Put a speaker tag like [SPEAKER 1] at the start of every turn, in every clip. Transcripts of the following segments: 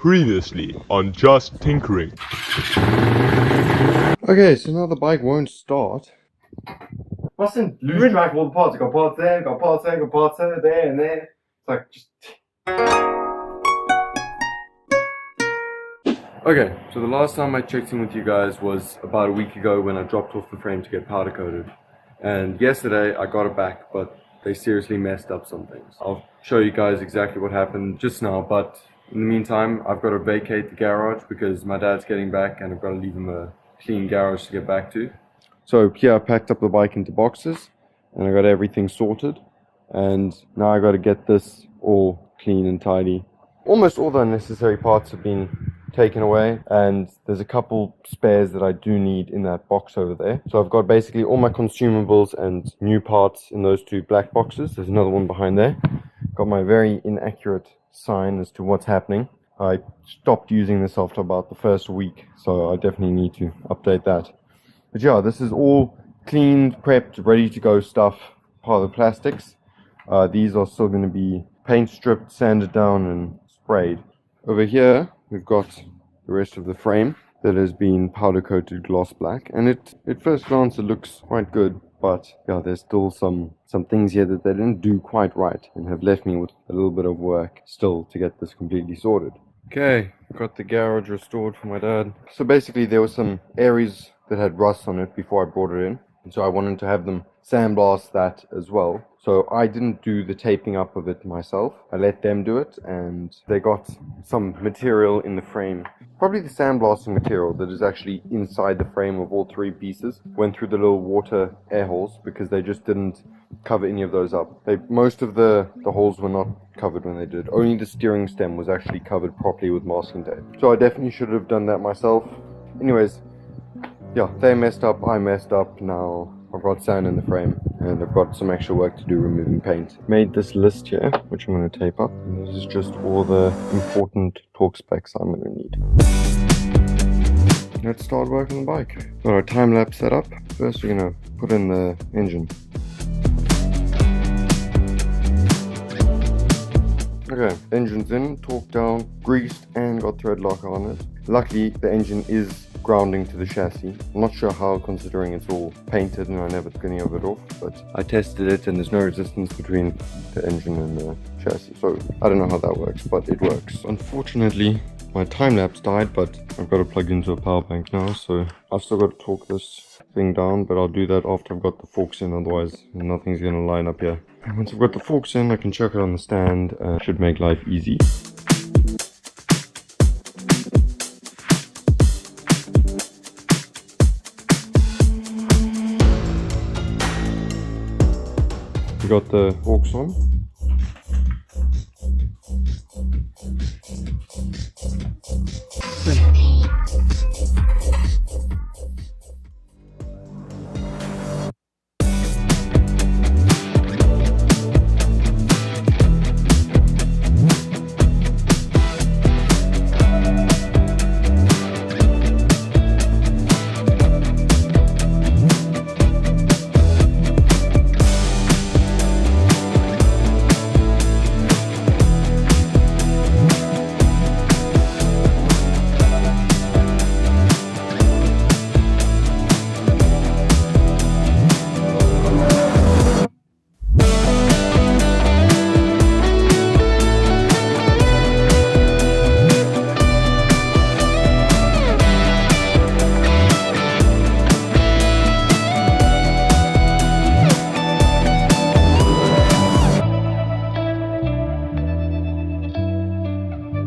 [SPEAKER 1] Previously on Just Tinkering.
[SPEAKER 2] Okay, so now the bike won't start.
[SPEAKER 3] Mustn't lose track of all the parts. I got parts there, got parts there, got parts there, and there. It's like just.
[SPEAKER 2] Okay, so the last time I checked in with you guys was about a week ago when I dropped off the frame to get powder coated. And yesterday I got it back, but they seriously messed up some things. I'll show you guys exactly what happened just now, but in the meantime, I've got to vacate the garage because my dad's getting back and I've got to leave him a clean garage to get back to. So here I packed up the bike into boxes and I got everything sorted. And now I got to get this all clean and tidy. Almost all the unnecessary parts have been taken away, and there's a couple spares that I do need in that box over there. So I've got basically all my consumables and new parts in those two black boxes. There's another one behind there. Got my very inaccurate sign as to what's happening. I stopped using this after about the first week, so I definitely need to update that. But yeah, this is all cleaned, prepped, ready to go stuff. Part of the plastics. These are still going to be paint stripped, sanded down and sprayed. Over here we've got the rest of the frame that has been powder coated gloss black, and at first glance it looks quite good, but yeah, there's still some things here that they didn't do quite right and have left me with a little bit of work still to get this completely sorted. Okay, got the garage restored for my dad. So basically there were some areas that had rust on it before I brought it in, and so I wanted to have them sandblast that as well. So I didn't do the taping up of it myself. I let them do it, and they got some material in the frame. Probably the sandblasting material that is actually inside the frame of all three pieces. Went through the little water air holes because they just didn't cover any of those up. Most of the holes were not covered when they did. Only the steering stem was actually covered properly with masking tape. So I definitely should have done that myself. Anyways, yeah, they messed up, I messed up. Now I've got sand in the frame and I've got some extra work to do removing paint. Made this list here, which I'm going to tape up. And this is just all the important torque specs I'm going to need. Let's start working on the bike. Got our time lapse set up. First we're going to put in the engine. Okay, engine's in, torque down, greased and got thread lock on it. Luckily the engine is grounding to the chassis. I'm not sure how, considering it's all painted and I never took any of it off, but I tested it and there's no resistance between the engine and the chassis, so I don't know how that works, but it works. Unfortunately my time lapse died, but I've got to plug into a power bank now, so I've still got to torque this thing down, but I'll do that after I've got the forks in, otherwise nothing's going to line up here. And once I've got the forks in, I can chuck it on the stand. Should make life easy. We got the forks on.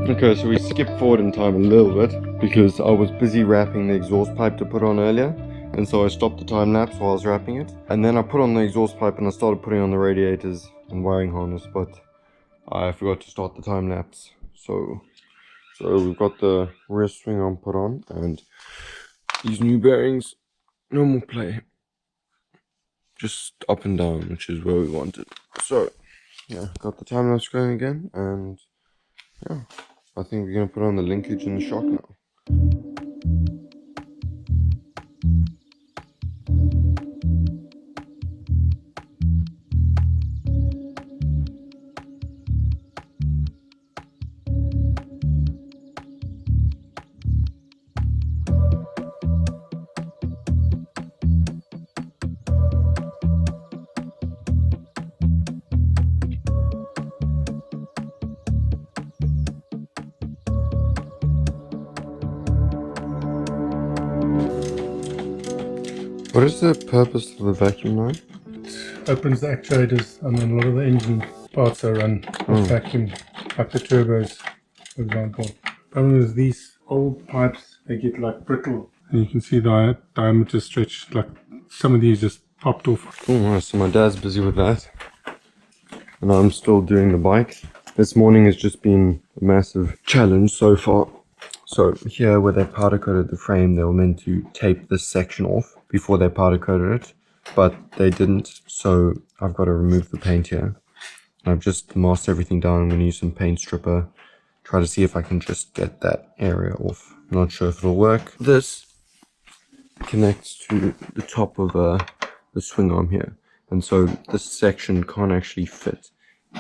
[SPEAKER 2] Okay, so we skipped forward in time a little bit because I was busy wrapping the exhaust pipe to put on earlier, and so I stopped the time lapse while I was wrapping it, and then I put on the exhaust pipe and I started putting on the radiators and wiring harness, but I forgot to start the time lapse. So we've got the rear swing arm put on and these new bearings, no more play, just up and down, which is where we want it. So yeah, got the time lapse going again, and yeah, I think we're going to put on the linkage and the shock now. What is the purpose of the vacuum line?
[SPEAKER 4] Opens the actuators, and then a lot of the engine parts are run with vacuum, like the turbos, for example. Problem is these old pipes, they get like brittle, and you can see the diameter stretched, like some of these just popped off.
[SPEAKER 2] Oh, nice. So my dad's busy with that, and I'm still doing the bike. This morning has just been a massive challenge so far. So here where they powder coated the frame, they were meant to tape this section off before they powder coated it, but they didn't. So I've got to remove the paint here. I've just masked everything down. I'm going to use some paint stripper, try to see if I can just get that area off. I'm not sure if it'll work. This connects to the top of the swing arm here, and so this section can't actually fit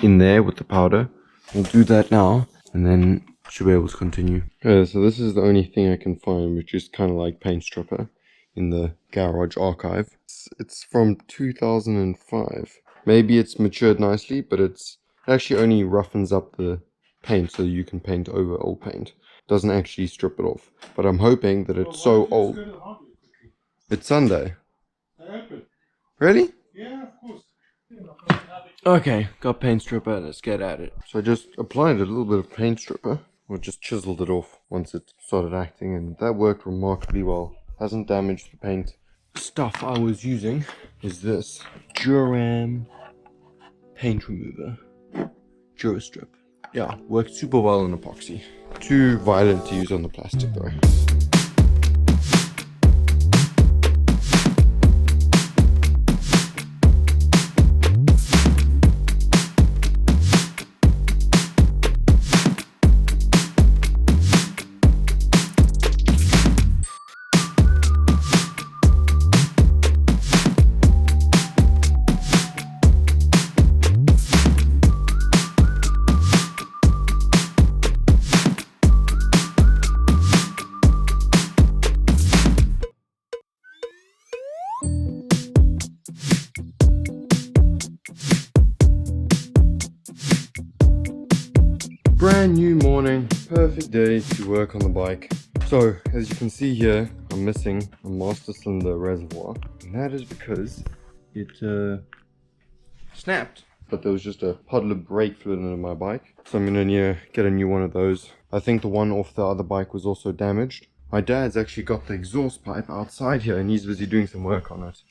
[SPEAKER 2] in there with the powder. We'll do that now, and then should be able to continue. Yeah, so this is the only thing I can find which is kind of like paint stripper in the garage archive. It's from 2005. Maybe it's matured nicely, but it's actually only roughens up the paint so you can paint over old paint. Doesn't actually strip it off. But I'm hoping that it's so old. It's Sunday. Really?
[SPEAKER 4] Yeah, of course.
[SPEAKER 2] Okay, got paint stripper, let's get at it. So I just applied a little bit of paint stripper, or just chiseled it off once it started acting, and that worked remarkably well. Hasn't damaged the paint. The stuff I was using is this Duram paint remover. Durastrip. Yeah, worked super well on epoxy. Too violent to use on the plastic though. Brand new morning, perfect day to work on the bike. So as you can see here, I'm missing a master cylinder reservoir, and that is because it snapped. But there was just a puddle of brake fluid in my bike, so I'm gonna need to get a new one of those. I think the one off the other bike was also damaged. My dad's actually got the exhaust pipe outside here, and he's busy doing some work on it.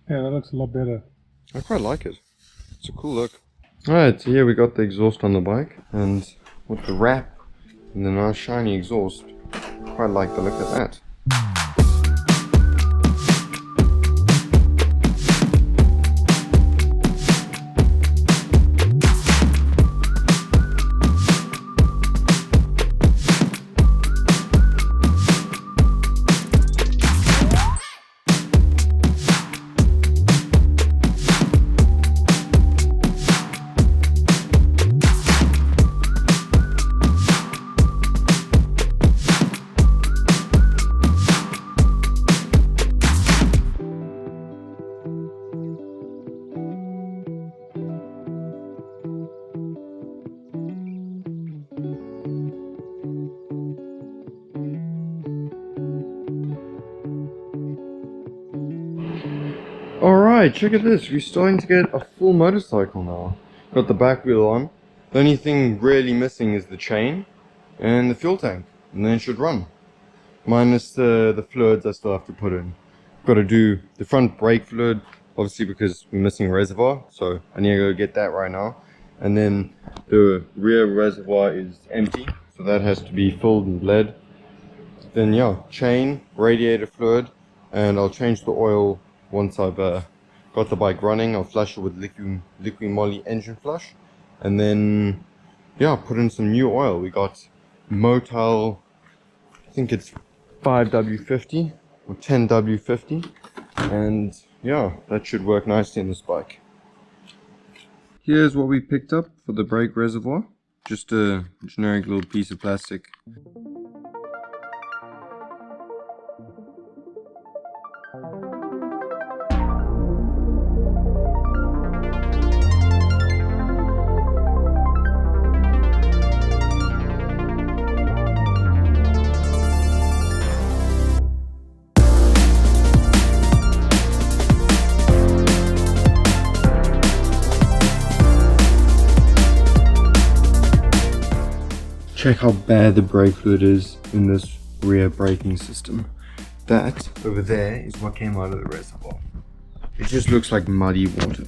[SPEAKER 4] Yeah, that looks a lot better.
[SPEAKER 2] I quite like it. It's a cool look. Alright, so here we got the exhaust on the bike, and with the wrap and the nice shiny exhaust, quite like the look of that. Alright, check out this. We're starting to get a full motorcycle now. Got the back wheel on. The only thing really missing is the chain and the fuel tank, and then it should run. Minus the fluids I still have to put in. Got to do the front brake fluid, obviously because we're missing a reservoir, so I need to go get that right now. And then the rear reservoir is empty, so that has to be filled and bled. Then yeah, chain, radiator fluid, and I'll change the oil once I've got the bike running. I'll flush it with liquid moly engine flush, and then yeah, put in some new oil. We got Motel, I think it's 5W50 or 10W50, and yeah, that should work nicely in this bike. Here's what we picked up for the brake reservoir. Just a generic little piece of plastic. check how bad the brake fluid is in this rear braking system. That over there is what came out of the reservoir. It just looks like muddy water.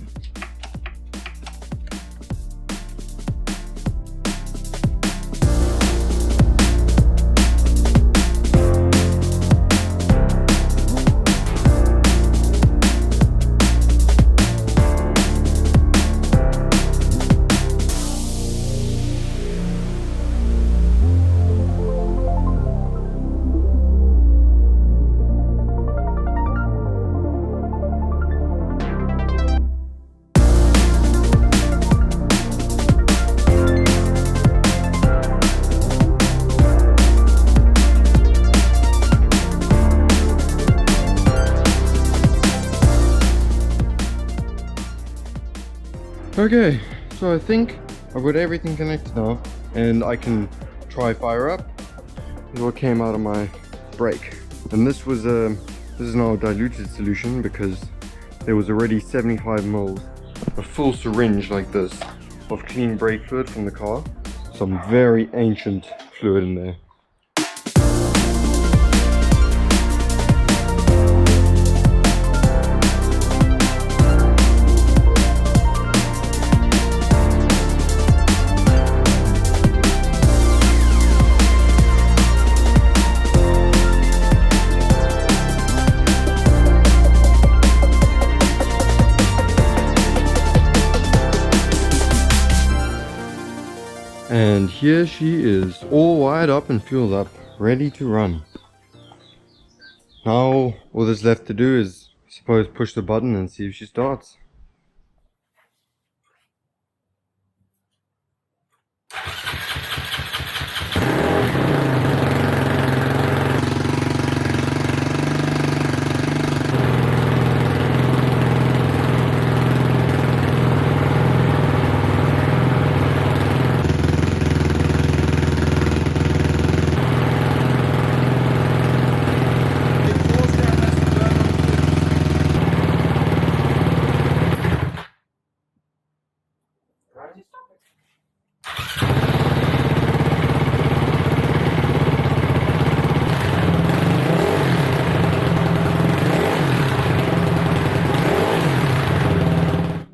[SPEAKER 2] Okay, so I think I've got everything connected now, and I can try fire up. This is what came out of my brake, and this is now a diluted solution because there was already 75 ml, a full syringe like this, of clean brake fluid from the car. Some very ancient fluid in there. And here she is, all wired up and fueled up, ready to run. Now all that's left to do is, I suppose, push the button and see if she starts.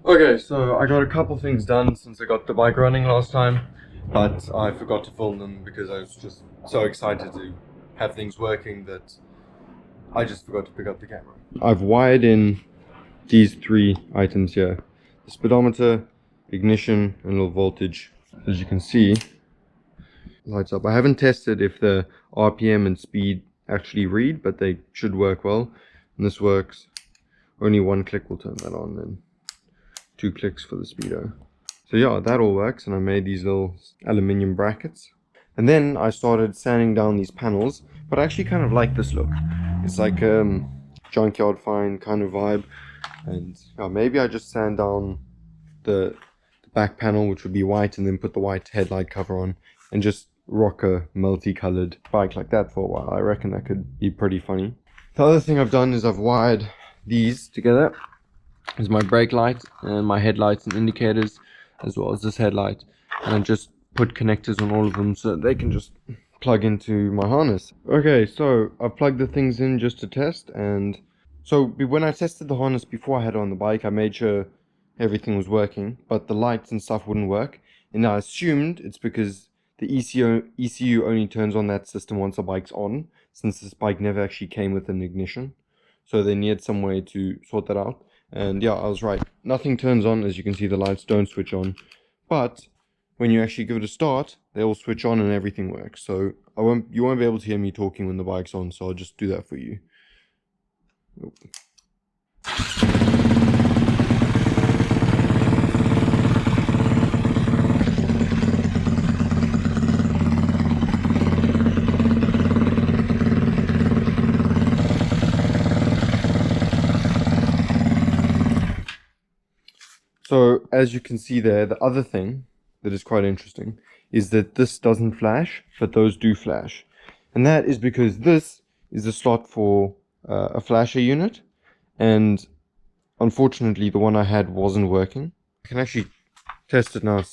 [SPEAKER 2] Okay, so I got a couple things done since I got the bike running last time, but I forgot to film them because I was just so excited to have things working that I just forgot to pick up the camera. I've wired in these three items here: the speedometer, ignition, and low voltage. As you can see, lights up. I haven't tested if the RPM and speed actually read, but they should work well. And this works. Only one click will turn that on, then 2 clicks for the speedo. So yeah, that all works, and I made these little aluminium brackets. And then I started sanding down these panels, but I actually kind of like this look. It's like junkyard find kind of vibe. And maybe I just sand down the back panel, which would be white, and then put the white headlight cover on, and just rock a multicolored bike like that for a while. I reckon that could be pretty funny. The other thing I've done is I've wired these together. Is my brake light and my headlights and indicators, as well as this headlight, and I just put connectors on all of them so they can just plug into my harness. Okay, so I've plugged the things in just to test, and so when I tested the harness before I had it on the bike, I made sure everything was working, but the lights and stuff wouldn't work, and I assumed it's because the ECU only turns on that system once the bike's on, since this bike never actually came with an ignition, so they needed some way to sort that out. And yeah, I was right. Nothing turns on. As you can see, the lights don't switch on. But when you actually give it a start, they all switch on and everything works. So you won't be able to hear me talking when the bike's on. So I'll just do that for you. So as you can see there, the other thing that is quite interesting is that this doesn't flash, but those do flash. And that is because this is the slot for a flasher unit, and unfortunately the one I had wasn't working. I can actually test it now,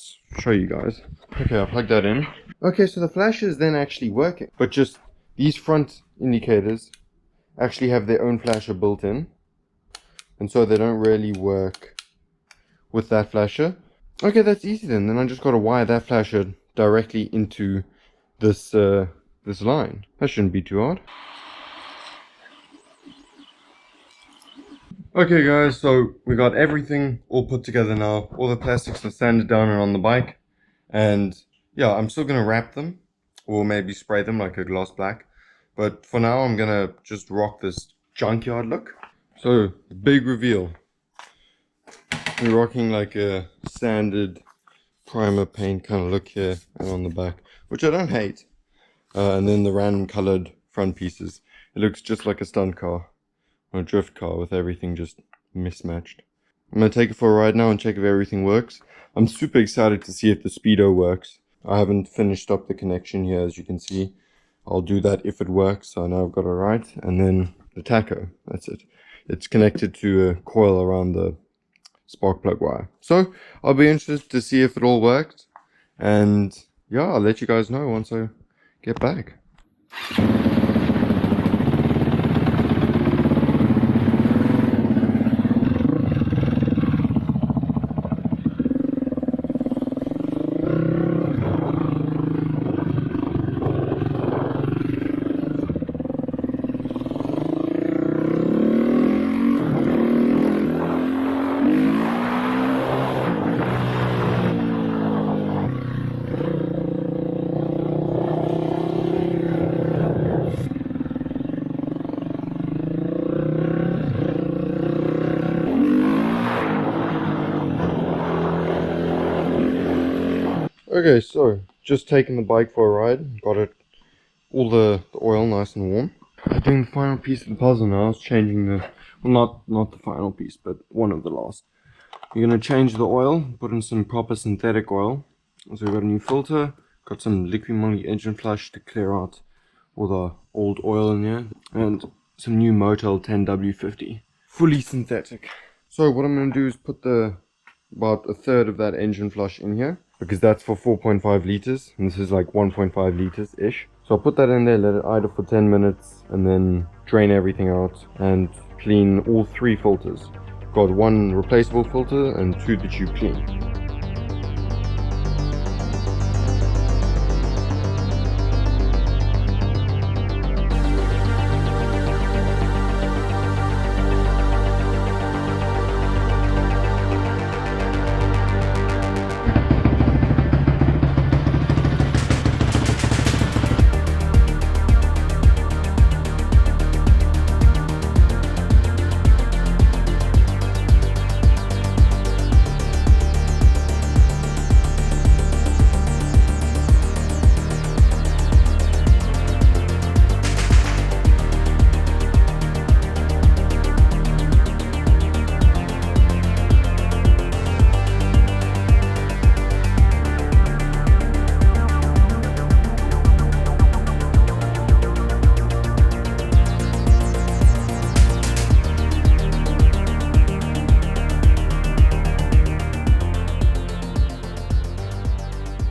[SPEAKER 2] show you guys. Okay, I plugged that in. Okay, so the flash is then actually working, but just these front indicators actually have their own flasher built in, and so they don't really work with that flasher. Okay, that's easy then. Then I just got to wire that flasher directly into this this line. That shouldn't be too hard. Okay guys, so we got everything all put together now. All the plastics are sanded down and on the bike. And yeah, I'm still gonna wrap them or maybe spray them like a gloss black. But for now, I'm gonna just rock this junkyard look. So, the big reveal. We're rocking like a sanded primer paint kind of look here and on the back, which I don't hate. And then the random colored front pieces. It looks just like a stunt car or a drift car with everything just mismatched. I'm gonna take it for a ride now and check if everything works. I'm super excited to see if the speedo works. I haven't finished up the connection here, as you can see. I'll do that if it works. So now I've got it right. And then the tacho, that's it. It's connected to a coil around the spark plug wire. So I'll be interested to see if it all worked. And yeah, I'll let you guys know once I get back. Okay, so just taking the bike for a ride, got it all the oil nice and warm. I'm doing the final piece of the puzzle now. I was changing the, well, not the final piece, but one of the last. You're gonna change the oil, put in some proper synthetic oil. So we've got a new filter, got some liquid moly engine flush to clear out all the old oil in here, and some new Motel 10W50, fully synthetic. So what I'm gonna do is put about a third of that engine flush in here, because that's for 4.5 liters, and this is like 1.5 liters ish. So I'll put that in there, let it idle for 10 minutes, and then drain everything out and clean all 3 filters. Got 1 replaceable filter and 2 that you clean.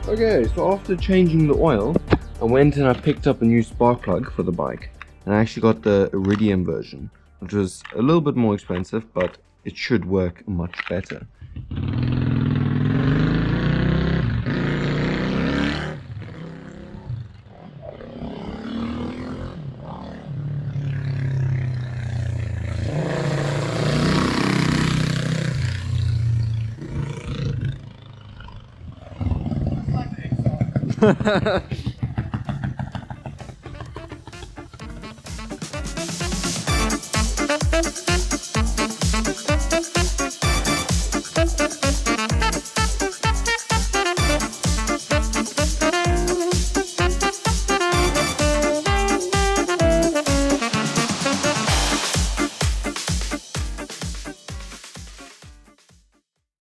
[SPEAKER 2] Okay, so after changing the oil, I went and I picked up a new spark plug for the bike. And I actually got the Iridium version, which was a little bit more expensive, but it should work much better.